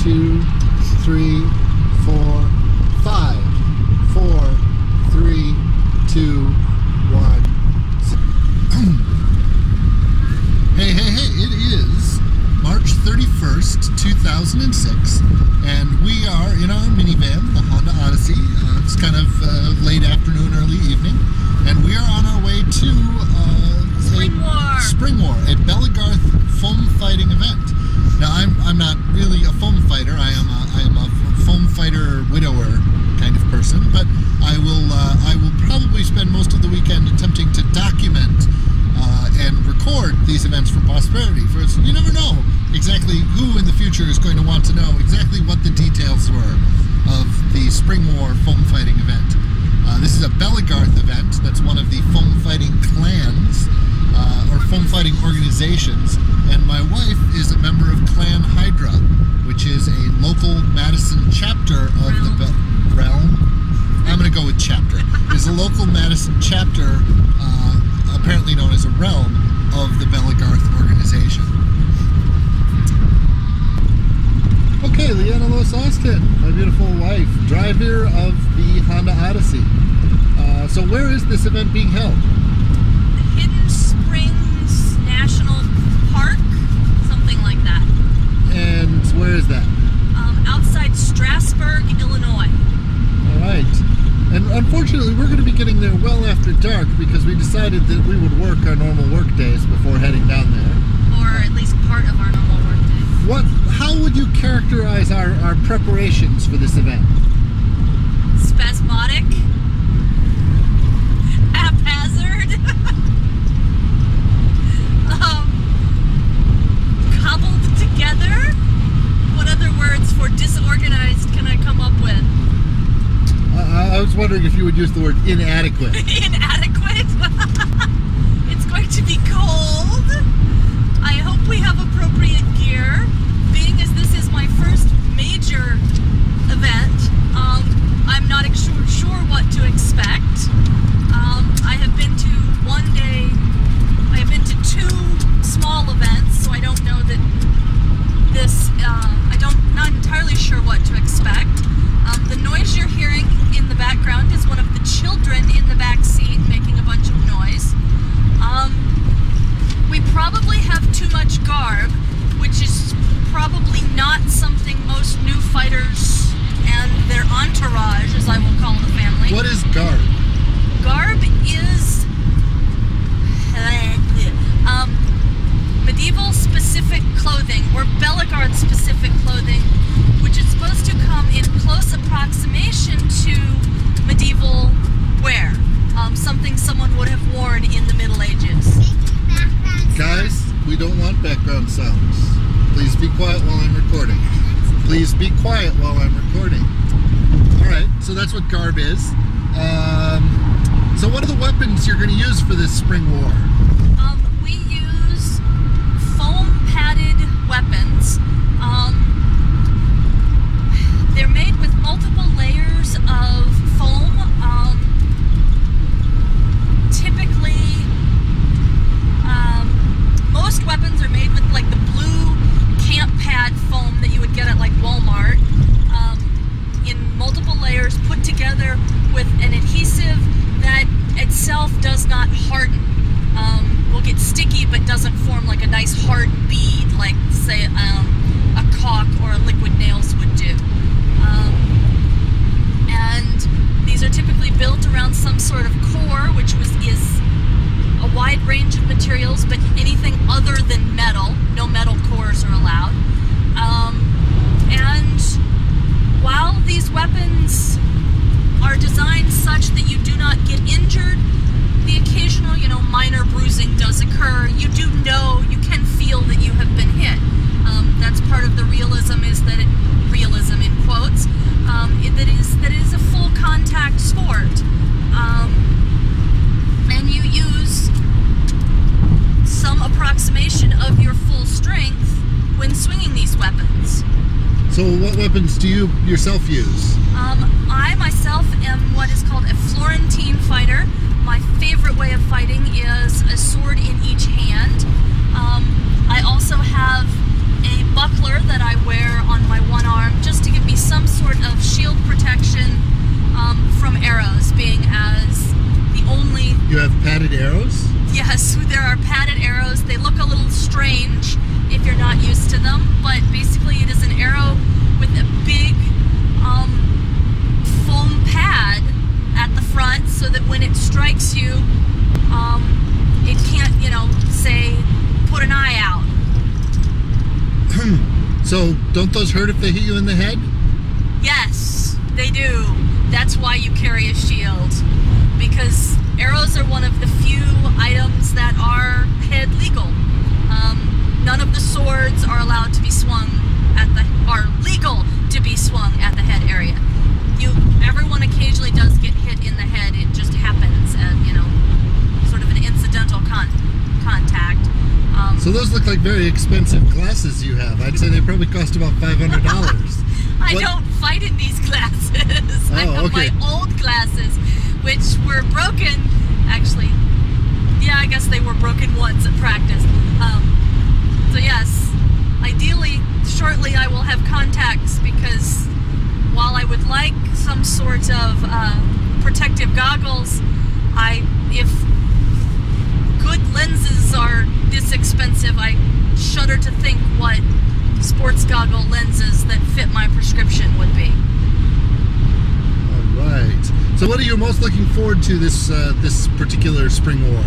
2, 3, 4, 5, 4, 3, 2, 1. Hey, it is March 31st, 2006, and we are in our minivan, the Honda Odyssey. It's kind of late afternoon, early evening, and we are on our way to Spring War, a Belegarth foam fighting event. Now, I'm not really a foam fighter. I am a foam fighter widower kind of person, but I will probably spend most of the weekend attempting to document and record these events for posterity. For you never know exactly who in the future is going to want to know exactly what the details were of the Spring War foam fighting event. This is a Belegarth event. That's one of the foam fighting clans or foam fighting organizations, and my wife is a member of Clan Hydra, which is a local Madison chapter of the realm. I'm going to go with chapter. It's a local Madison chapter, apparently known as a realm, of the Belegarth organization. Okay, Leanna Loos-Austin, my beautiful wife, driver of the Honda Odyssey. So where is this event being held? The Hidden Springs National Park, something like that. And where is that? Outside Strasburg, Illinois. All right. And unfortunately, we're going to be getting there well after dark because we decided that we would work our normal work days before heading down there. Or at least part of our normal work days. How would you characterize our preparations for this event? Spasmodic. Haphazard. Cobbled together. What other words for disorganized can I come up with? I was wondering if you would use the word inadequate. Inadequate? It's going to be cold. I hope we have appropriate gear. Being as this is my first major event, I'm not sure what to expect. I have been to two small events, so I don't know that this, I'm not entirely sure what to expect. The noise you're hearing in the background is one of the children in the back seat making a bunch of noise. We probably have too much garb, which is probably not something most new fighters and their entourage, as I will call the family. What is garb? Garb is medieval specific clothing, or Belegarth specific clothing, which is supposed to come in close approximation to medieval wear. Something someone would have worn in the Middle Ages. Guys, we don't want background sounds. Please be quiet while I'm recording. Please be quiet while I'm recording. Alright, so that's what garb is. So what are the weapons you're going to use for this Spring War? We use foam-padded weapons. They're made with multiple layers of foam. Typically, most weapons are made with like the blue camp pad foam that you would get at like Walmart, in multiple layers put together with an adhesive that itself does not harden. Will get sticky but doesn't form like a nice hard bead like, say, a caulk or a liquid nails would do. And these are typically built around some sort of core, which is a wide range of materials, but anything other than metal. No metal cores are allowed. And while these weapons are designed such that you do not get injured, the occasional, minor bruising does occur. You do know, you can feel that you have been hit. That's part of the realism, is that realism in quotes, that it is a full contact sport. And you use some approximation of your full strength when swinging these weapons. So what weapons do you yourself use? I myself am what is called a Florentine fighter. My favorite way of fighting is a sword in each hand. I also have a buckler that I wear on my one arm You have padded arrows? Yes, there are padded arrows. They look a little strange if you're not used to them, but basically it is an arrow with a big foam pad at the front so that when it strikes you, it can't, you know, say, put an eye out. So don't those hurt if they hit you in the head? Yes, they do. That's why you carry a shield, because arrows are one of the few items that are head legal. None of the swords are allowed to be swung are legal to be swung at the head area. Everyone occasionally does get hit in the head. It just happens at, you know, sort of an incidental contact. So those look like very expensive glasses you have. I'd say they probably cost about $500. I don't fight in these glasses. I have my old glasses, which were broken. Actually, yeah, I guess they were broken once at practice. So yes, ideally, shortly I will have contacts, because while I would like some sort of protective goggles, if good lenses are this expensive, I shudder to think what sports goggle lenses that fit my prescription would be. All right. So what are you most looking forward to this particular Spring War?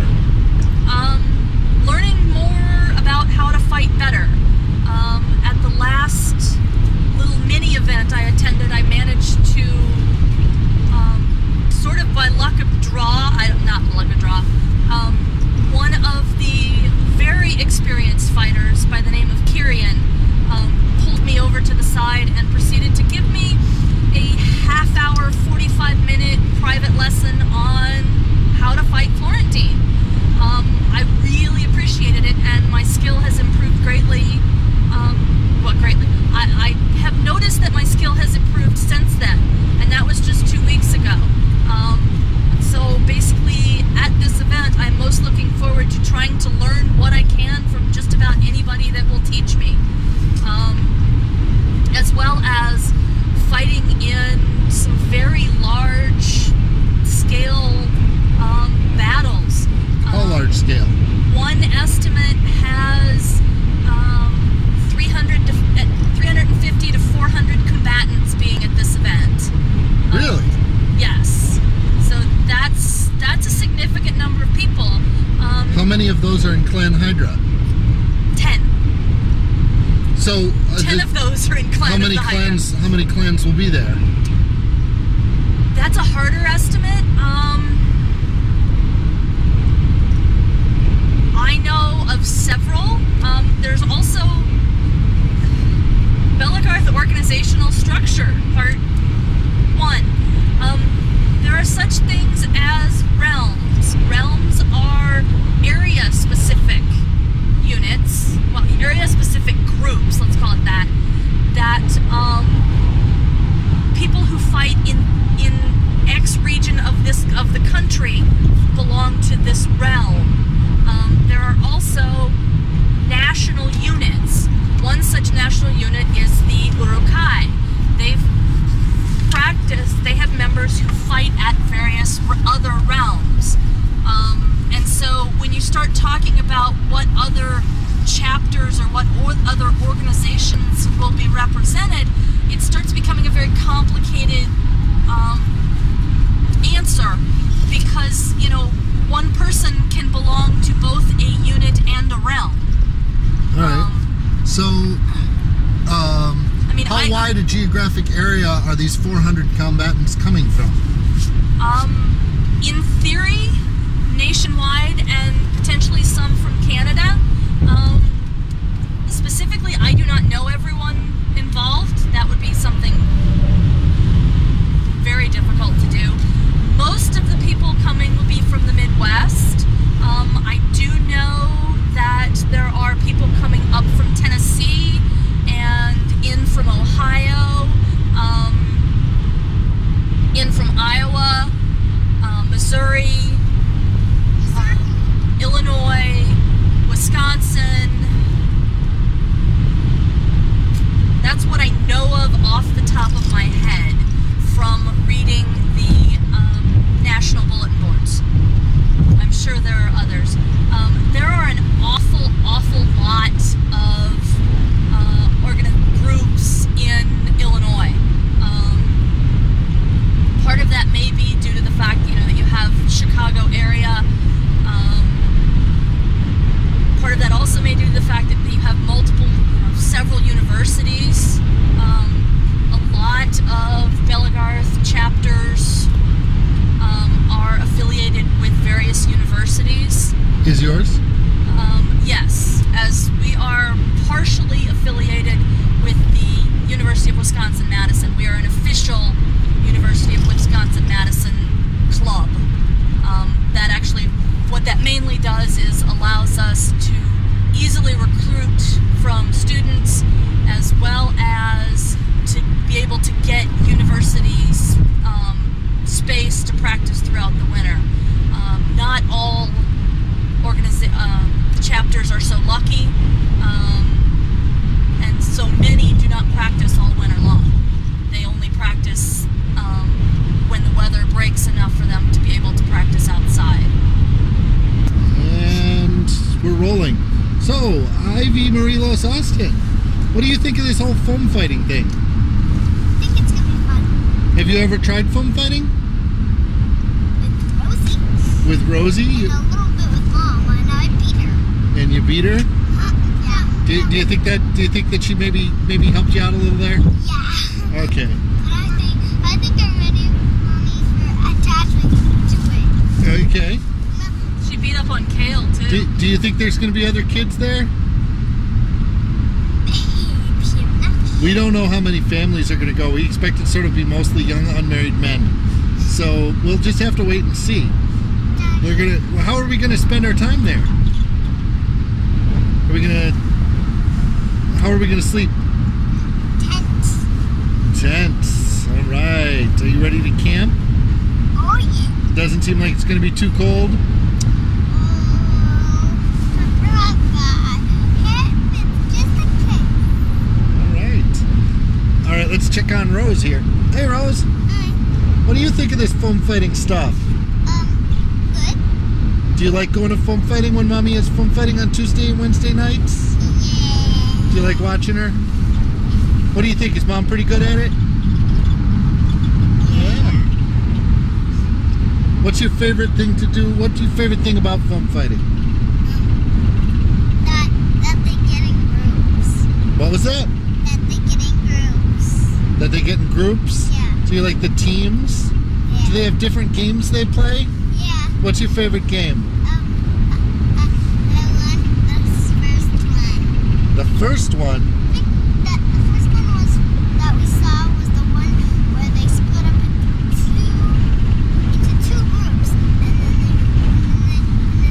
Learning more about how to fight better. At the last little mini event I attended, I managed to, sort of by luck of draw, not luck of draw, one of the very experienced fighters by the name of Kyrian pulled me over to the side and proceeded to give me a half-hour, 45-minute private lesson on how to fight Florentine. I really appreciated it, and my skill has improved greatly. Greatly. I have noticed that my skill has improved since then, and that was just 2 weeks ago. So basically, at this event, I'm most looking forward to trying to learn what I can from just about anybody that will teach me, as well as fighting in some very large scale battles. How large scale? One estimate has 350 to 400 combatants being at this event. Really? Yes. So that's a significant number of people. How many of those are in Clan Hydra? 10. So 10 of those are in Clan Hydra. How many clans will be there? That's a harder estimate. I know of several. There's also Belegarth organizational structure, part 1. There are such things as realms. Realms are area-specific units, well, area-specific groups, let's call it that, people who fight in X region of the country belong to this realm. There are also national units. One such national unit is the Urukai. They have members who fight at various other realms. And so when you start talking about what other chapters or what other organizations will be represented, it starts becoming a very complicated answer, because, you know, one person can belong to both a unit and a realm. All right. So, how wide a geographic area are these 400 combatants coming from? In theory, nationwide, and potentially some from Canada. Specifically, I do not know everyone involved. That would be something very difficult to do. Most of the people coming will be from the Midwest. I do know that there are people coming up from Tennessee and in from Ohio, in from Iowa, Missouri, Illinois, Wisconsin. That's what I know of off the top of my head from reading the national bulletin boards. I sure there are others. There are an awful lot of groups in Illinois. Part of that may be due to the fact, that you have Chicago area. Part of that also may be due to the fact that you have several universities. A lot of Belegarth chapters are affiliated with various universities. Is yours? Yes, as we are partially affiliated with the University of Wisconsin-Madison. We are an official University of Wisconsin-Madison club. That actually, what that mainly does is allows us to easily recruit from students, as well as to be able to get universities space to practice throughout the winter. Not all chapters are so lucky, and so many do not practice all winter long. They only practice when the weather breaks enough for them to be able to practice outside. And we're rolling. So, Ivy Marie Loos-Austin, what do you think of this whole foam fighting thing? I think it's gonna be fun. Have you ever tried foam fighting? With Rosie. With Rosie? And a little bit with Mom, and I beat her. And you beat her? Yeah. Do you think that she maybe helped you out a little there? Yeah. Okay. But I think I'm ready, Mommy, for attachment to it. Okay. She beat up on Kale too. Do you think there's going to be other kids there? We don't know how many families are going to go. We expect it to sort of be mostly young unmarried men. So we'll just have to wait and see. How are we gonna spend our time there? How are we gonna sleep? Tents. All right. Are you ready to camp? Oh yeah. Doesn't seem like it's gonna be too cold. All right. Let's check on Rose here. Hey, Rose. Hi. What do you think of this foam fighting stuff? Good. Do you like going to foam fighting when Mommy has foam fighting on Tuesday and Wednesday nights? Yeah. Do you like watching her? What do you think? Is Mom pretty good at it? Yeah. What's your favorite thing to do? What's your favorite thing about foam fighting? That they get in groups. What was that? That they get in groups. That they get in groups? Yeah. Do you like the teams? Yeah. Do they have different games they play? Yeah. What's your favorite game? The first one. The first one? I think that the first one was that we saw was the one where they split up into two groups, and then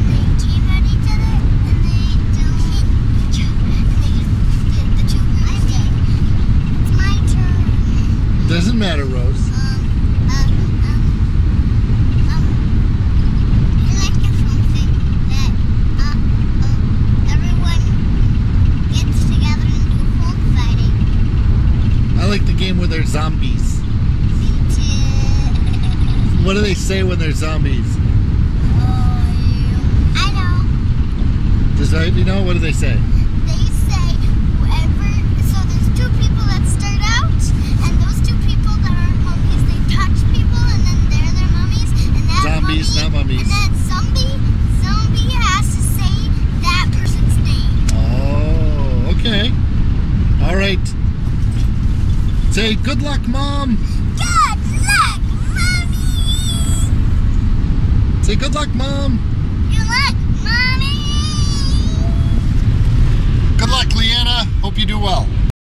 they team at each other, and they don't hit each other, and the two groups stay. It's my turn. Doesn't matter, Rose. I like the game where they're zombies. What do they say when they're zombies? I know. Does Ivy know? What do they say? They say so there's two people that start out, and those two people that are mummies, they touch people, and then they're their mummies, and that Zombies, mummy, not mummies. And that zombie has to say that person's name. Oh, okay. All right. Say good luck, Mom. Good luck, Mommy. Say good luck, Mom. Good luck, Mommy. Good luck, Leanna. Hope you do well.